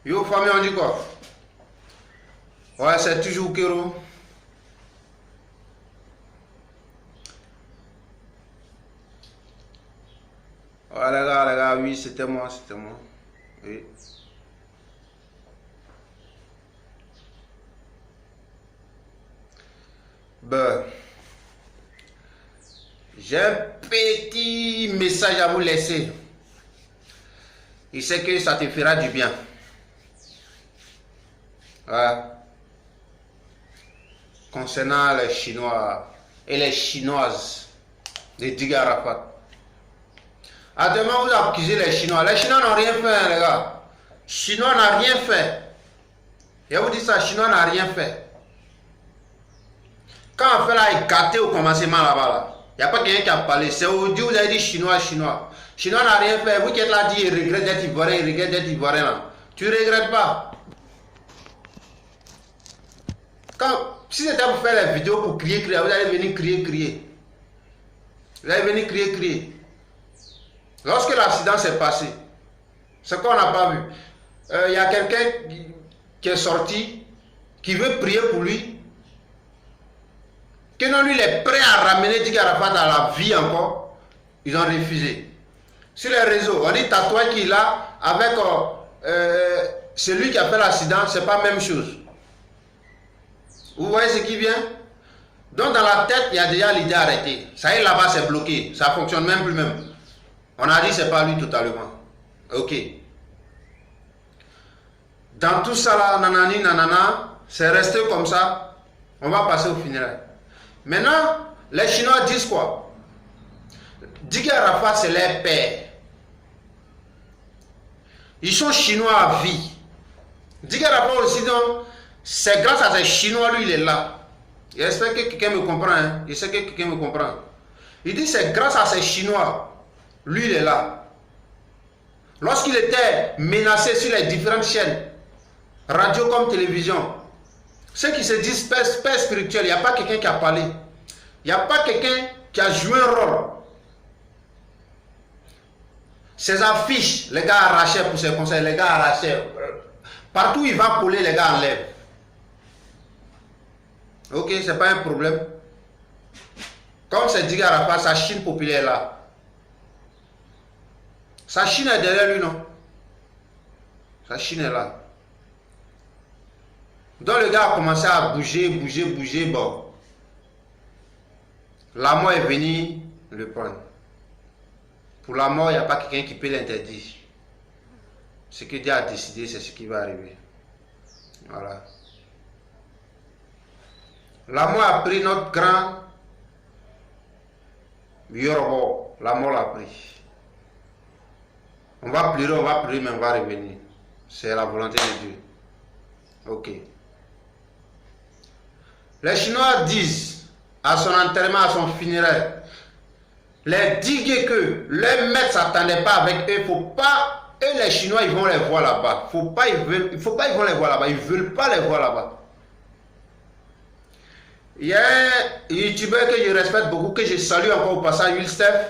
Yo, famille, on dit quoi? Ouais, c'est toujours Kero. Ouais, les gars, oui, c'était moi, c'était moi. Oui. Ben, j'ai un petit message à vous laisser. Je sais que ça te fera du bien. Ouais. Concernant les Chinois et les Chinoises de Diga Arafat. À demain, vous accusez les Chinois. Les Chinois n'ont rien fait, les gars. Chinois n'a rien fait. Je vous dis ça, Chinois n'a rien fait. Quand on fait là, gâté au commencement là-bas, il n'y a pas quelqu'un qui a parlé. C'est aujourd'hui vous avez dit Chinois, Chinois. Chinois n'a rien fait. Vous qui êtes là, dit il regrette d'être Ivoirien, il regrette d'être Ivoirien là. Tu ne regrettes pas. Si c'était pour faire les vidéos pour crier, crier, vous allez venir crier, crier. Vous allez venir crier, crier. Lorsque l'accident s'est passé, ce qu'on n'a pas vu, il y a quelqu'un qui est sorti, qui veut prier pour lui, que non, lui, il est prêt à ramener Diga Arafat à la vie encore. Ils ont refusé. Sur les réseaux, on dit tatouage qu'il a avec celui qui a fait l'accident, c'est pas la même chose. Vous voyez ce qui vient? Donc dans la tête, il y a déjà l'idée arrêtée. Ça y est, là-bas, c'est bloqué. Ça ne fonctionne même plus même. On a dit c'est pas lui totalement. Ok. Dans tout ça là, nanani, nanana, c'est resté comme ça. On va passer au funérailles. Maintenant, les Chinois disent quoi? Diga Arafat, c'est leur père. Ils sont Chinois à vie. Diga Arafat aussi, donc, c'est grâce à ces Chinois, lui, il est là. J'espère que quelqu'un me comprend. Hein? Je sais que quelqu'un me comprend. Il dit c'est grâce à ces Chinois, lui, il est là. Lorsqu'il était menacé sur les différentes chaînes, radio comme télévision, ceux qui se disent père spirituel, il n'y a pas quelqu'un qui a parlé. Il n'y a pas quelqu'un qui a joué un rôle. Ces affiches, les gars arrachaient pour ses conseils, les gars arrachaient. Partout où il va coller, les gars enlèvent. Ok, c'est pas un problème. Comme c'est Diga Arafat, sa Chine populaire là. Sa Chine est derrière lui, non? Sa Chine est là. Donc le gars a commencé à bouger, bon. La mort est venue le prendre. Pour la mort, il n'y a pas quelqu'un qui peut l'interdire. Ce que Dieu a décidé, c'est ce qui va arriver. Voilà. La mort a pris notre grand Yorobo. La mort l'a pris. On va pleurer, mais on va revenir. C'est la volonté de Dieu. Ok. Les Chinois disent à son enterrement, à son funéraire, les diguer que les maîtres ne s'attendaient pas avec eux, il ne faut pas, et les Chinois, ils vont les voir là-bas. Il ne faut pas, ils vont les voir là-bas. Ils ne veulent pas les voir là-bas. Il y a un youtubeur que je respecte beaucoup, que je salue encore au passage, Will Steph.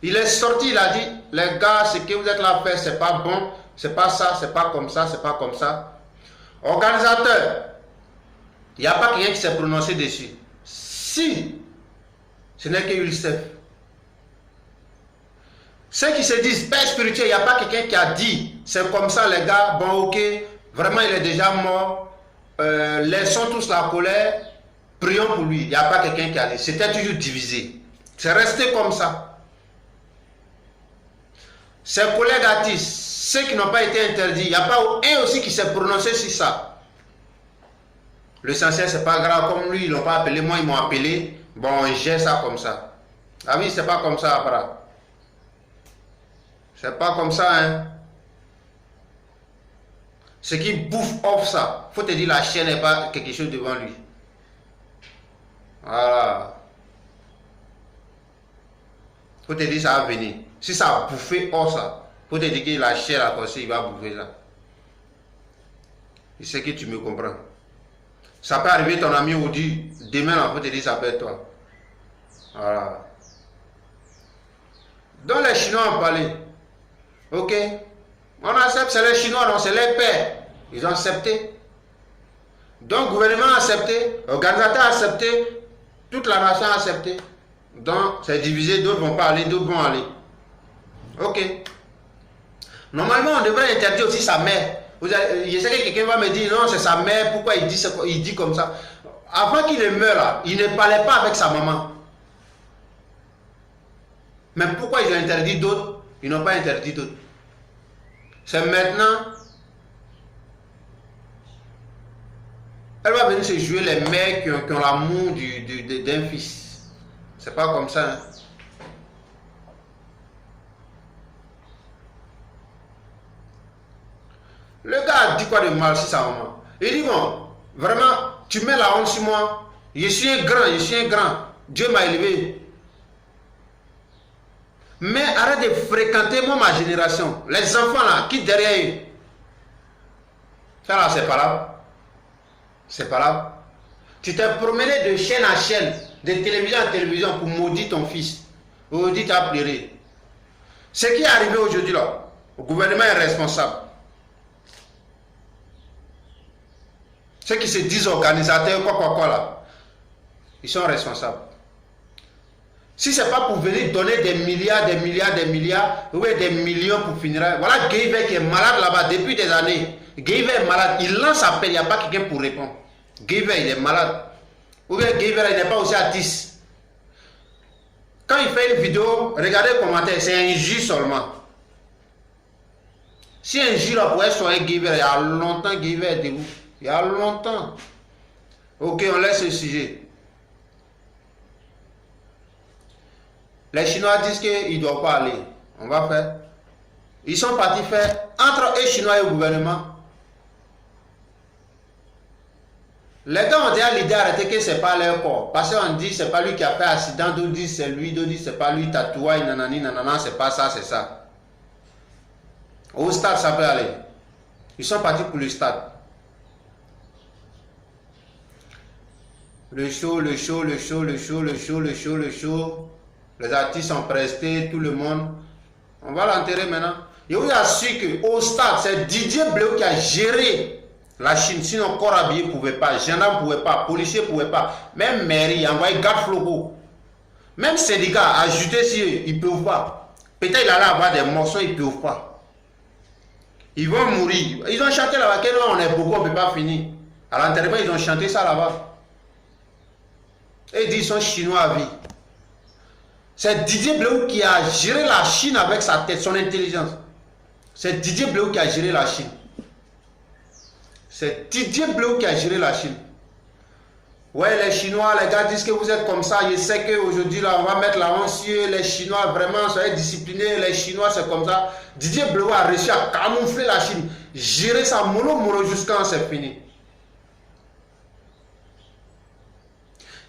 Il est sorti, il a dit, les gars, ce que vous êtes là à faire, c'est pas bon, c'est pas ça, c'est pas comme ça, c'est pas comme ça. Organisateur, il n'y a pas quelqu'un qui s'est prononcé dessus. Si ce n'est que Will Steph. Ceux qui se disent père spirituel, il n'y a pas quelqu'un qui a dit, c'est comme ça les gars, bon ok, vraiment il est déjà mort, laissons tous la colère, prions pour lui. Il n'y a pas quelqu'un qui a dit, c'était toujours divisé. C'est resté comme ça. Ses collègues artistes, ceux qui n'ont pas été interdits, il n'y a pas un aussi qui s'est prononcé sur ça. L'essentiel, c'est pas grave, comme lui, ils l'ont pas appelé, moi, ils m'ont appelé. Bon, j'ai ça comme ça. Ah oui, c'est pas comme ça après. C'est pas comme ça, hein. Ce qui bouffe off ça, faut te dire, la chaîne n'est pas quelque chose devant lui. Voilà. Faut te dire, ça va venir. Si ça a bouffé off ça, faut te dire que la chair à côté, il va bouffer ça. Je sais que tu me comprends. Ça peut arriver ton ami ou dit, demain, on peut te dire, ça peut être toi. Voilà. Donc les Chinois ont parlé. Ok. On accepte, c'est les Chinois, non, c'est les pères. Ils ont accepté. Donc, le gouvernement a accepté, l'organisateur a accepté, toute la nation a accepté. Donc, c'est divisé, d'autres vont pas aller, d'autres vont aller. Ok. Normalement, on devrait interdire aussi sa mère. Je sais que quelqu'un va me dire, non, c'est sa mère, pourquoi il dit comme ça. Avant qu'il ne meure, là, il ne parlait pas avec sa maman. Mais pourquoi ils ont interdit d'autres? Ils n'ont pas interdit d'autres. C'est maintenant. Elle va venir se jouer les mères qui ont l'amour d'un fils. C'est pas comme ça. Hein. Le gars a dit quoi de mal sur sa maman? Il dit bon, vraiment, tu mets la honte sur moi. Je suis un grand, je suis un grand. Dieu m'a élevé. Mais arrête de fréquenter moi ma génération. Les enfants là, qui derrière eux. Ça là, c'est pas là. C'est pas là. Tu t'es promené de chaîne à chaîne, de télévision à télévision pour maudire ton fils. Aujourd'hui, tu as pleuré. Ce qui est arrivé aujourd'hui là, le gouvernement est responsable. Ceux qui se disent organisateurs, quoi là, ils sont responsables. Si ce n'est pas pour venir donner des milliards, ou des millions pour finir. Voilà Guéhiver qui est malade là-bas depuis des années. Guéhiver est malade, il lance appel, il n'y a pas quelqu'un pour répondre. Guéhiver, il est malade. Ou bien Guéhiver, il n'est pas aussi artiste. Quand il fait une vidéo, regardez les commentaires, c'est un jus seulement. Si un jus là pouvait soigner Guéhiver, il y a longtemps Guéhiver est debout. Il y a longtemps. Ok, on laisse ce sujet. Les Chinois disent qu'ils ne doivent pas aller. On va faire. Ils sont partis faire entre eux, Chinois et le gouvernement. Les gars ont déjà l'idée d'arrêter que ce n'est pas leur corps. Parce qu'on dit que ce n'est pas lui qui a fait accident, d'autres disent c'est lui, d'autres disent c'est pas lui, tatouage, nanani, nanana, c'est pas ça, c'est ça. Au stade, ça peut aller. Ils sont partis pour le stade. Le show. Les artistes sont prestés, tout le monde. On va l'enterrer maintenant. Je vous assure qu'au stade, c'est Didier Bleu qui a géré la Chine. Sinon, corps habillé ne pouvait pas, gendarme ne pouvait pas, policier ne pouvait pas. Même mairie, envoyé garde floco. Même syndicat, ajouté si ils ne peuvent pas. Peut-être il allait avoir des morceaux, ils ne peuvent pas. Ils vont mourir. Ils ont chanté là-bas. Quel on est beaucoup, on ne peut pas finir. À l'enterrement, ils ont chanté ça là-bas. Et ils disent qu'ils sont chinois à vie. C'est Didier Bleu qui a géré la Chine avec sa tête, son intelligence. C'est Didier Bleu qui a géré la Chine. C'est Didier Bleu qui a géré la Chine. Ouais, les Chinois, les gars disent que vous êtes comme ça. Je sais qu'aujourd'hui, là, on va mettre la honte sur les Chinois. Vraiment, soyez disciplinés. Les Chinois, c'est comme ça. Didier Bleu a réussi à camoufler la Chine. Gérer ça mono jusqu'à quand c'est fini.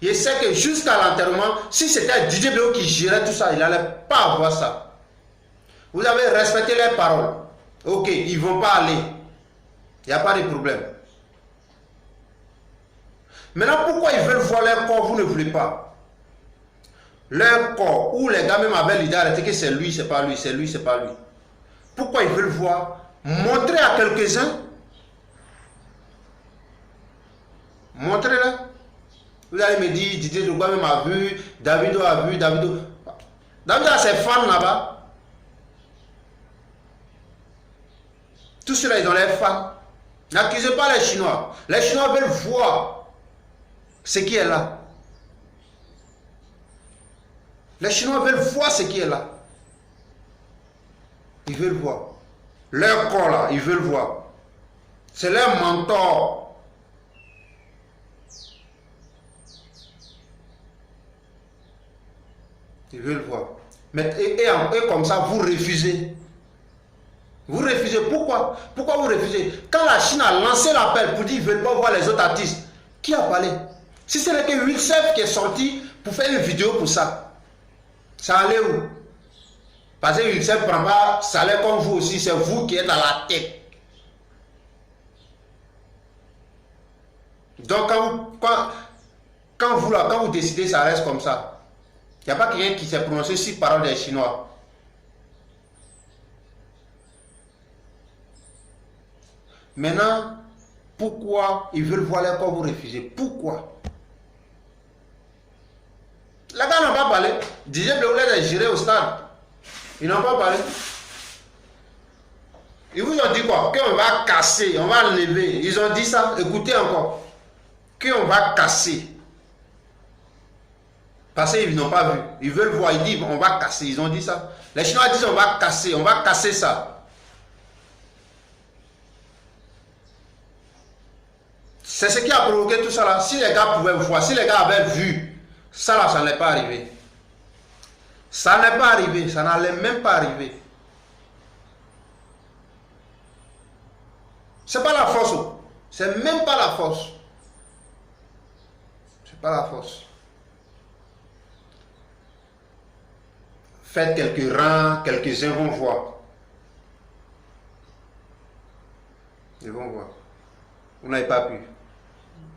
Je sais que jusqu'à l'enterrement, si c'était Didier Bleu qui gérait tout ça, il n'allait pas avoir ça. Vous avez respecté les paroles. Ok, ils ne vont pas aller. Il n'y a pas de problème. Maintenant, pourquoi ils veulent voir leur corps, vous ne voulez pas? Leur corps, où les gars même avaient l'idée d'arrêter que c'est lui, c'est pas lui, c'est lui, c'est pas lui. Pourquoi ils veulent voir? Montrer à quelques-uns. Montrez-le. Vous allez me dire, Didier Drogba même a vu, Davido a vu, Davido a ses fans là-bas. Tous ceux-là, ils ont leurs fans. N'accusez pas les Chinois. Les Chinois veulent voir ce qui est là. Les Chinois veulent voir ce qui est là. Ils veulent voir. Leur corps là, ils veulent voir. C'est leur mentor. Ils veulent voir. Mais et comme ça, vous refusez. Vous refusez. Pourquoi? Pourquoi vous refusez? Quand la Chine a lancé l'appel pour dire qu'ils ne veulent pas voir les autres artistes, qui a parlé? Si ce n'est que Wilsef qui est sorti pour faire une vidéo pour ça, ça allait où? Parce que Wilsef ne prend pas salaire comme vous aussi, c'est vous qui êtes dans la tête. Donc quand vous décidez, ça reste comme ça. Il n'y a pas quelqu'un qui s'est prononcé sur parole des Chinois. Maintenant, pourquoi ils veulent voir les corps vous refuser? Pourquoi? Les gars n'ont pas parlé. DJ Bleu les a gérés au stade. Ils n'ont pas parlé. Ils vous ont dit quoi? Qu'on va casser, on va enlever. Ils ont dit ça. Écoutez encore. Qu'on va casser. Parce qu'ils n'ont pas vu. Ils veulent voir. Ils disent on va casser. Ils ont dit ça. Les Chinois disent on va casser ça. C'est ce qui a provoqué tout ça là. Si les gars pouvaient voir, si les gars avaient vu, ça là, ça n'est pas arrivé. Ça n'est pas arrivé. Ça n'allait même pas arriver. C'est pas la force. C'est même pas la force. C'est pas la force. Faites quelques rangs, quelques-uns vont voir. Ils vont voir. Vous n'avez pas pu.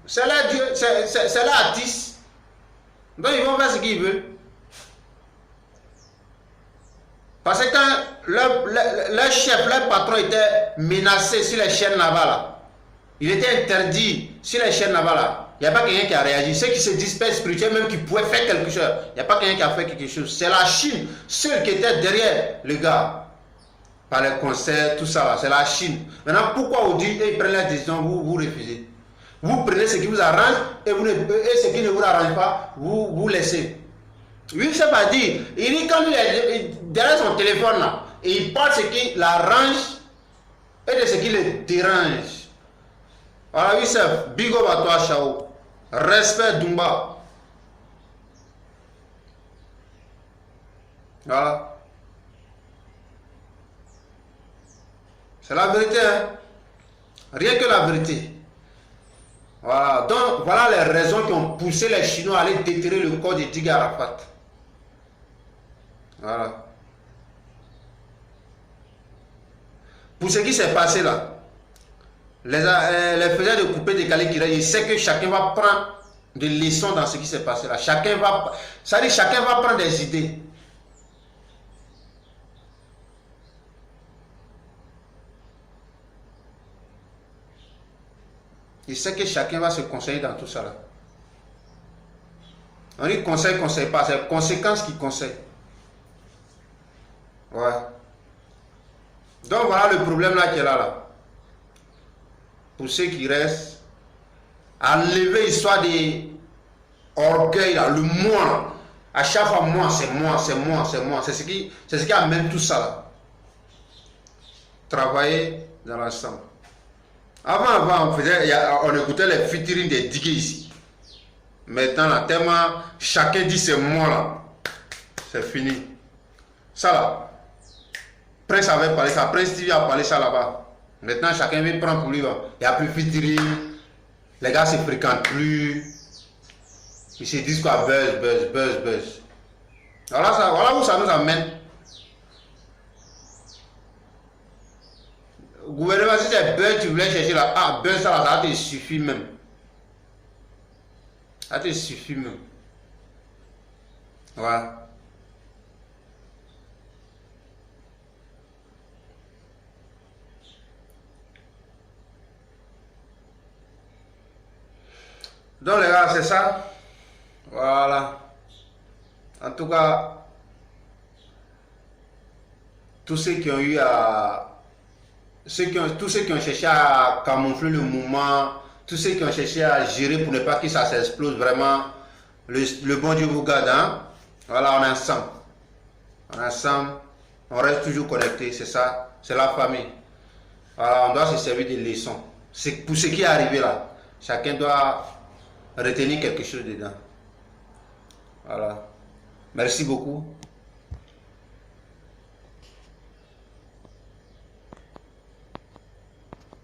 C'est là Dieu, c'est là artiste. Donc ils vont faire ce qu'ils veulent. Parce que quand leur chef, leur patron était menacé sur les chaînes là-bas, là, il était interdit sur les chaînes là-bas, là. Il n'y a pas quelqu'un qui a réagi. Ceux qui se disent pas spirituels, même qui pouvaient faire quelque chose, il n'y a pas quelqu'un qui a fait quelque chose. C'est la Chine, seul qui était derrière le gars. Par les concerts, tout ça, c'est la Chine. Maintenant, pourquoi vous dites, ils prennent la décision, vous refusez? Vous prenez ce qui vous arrange et ce qui ne vous arrange pas, vous laissez. Lui, ne sait pas dire. Il dit quand il est derrière son téléphone là, et il parle de ce qui l'arrange et de ce qui le dérange. Voilà, oui, c'est big up à toi, Chao. Respect, Dumba. Voilà. C'est la vérité, hein. Rien que la vérité. Voilà. Donc, voilà les raisons qui ont poussé les Chinois à aller déterrer le corps de Didier Arafat. Voilà. Pour ce qui s'est passé là, les faiseurs de couper, décaler, il sait que chacun va prendre des leçons dans ce qui s'est passé là. Chacun va prendre des idées. Il sait que chacun va se conseiller dans tout ça là. On dit conseil pas, c'est conséquences qui conseillent. Ouais. Donc voilà le problème là qui est là. Pour ceux qui restent, enlever l'histoire de orgueil là, le moi là. À chaque fois moi, c'est moi, c'est moi, c'est moi. C'est ce qui amène tout ça là. Travailler dans l'ensemble. Avant, on écoutait les featuring des digues ici. Maintenant, là, tellement chacun dit c'est moi là. C'est fini. Ça là. Prince avait parlé ça. Prince TV a parlé ça là-bas. Maintenant, chacun veut prendre pour lui. Il n'y a plus featuring. Les gars ne se fréquentent plus. Ils se disent quoi? Buzz. Voilà où ça nous amène. Gouvernement, si c'est buzz, tu voulais chercher là, ah, buzz, ça te suffit même. Ça te suffit même. Voilà. Donc les gars, c'est ça. Voilà. En tout cas, tous ceux qui ont eu à... tous ceux qui ont cherché à camoufler le mouvement, tous ceux qui ont cherché à gérer pour ne pas que ça s'explose, vraiment, le bon Dieu vous garde. Hein? Voilà, on est ensemble. On est ensemble. On reste toujours connectés, c'est ça. C'est la famille. Voilà, on doit se servir des leçons. C'est pour ce qui est arrivé là. Chacun doit retenir quelque chose dedans. Voilà. Merci beaucoup.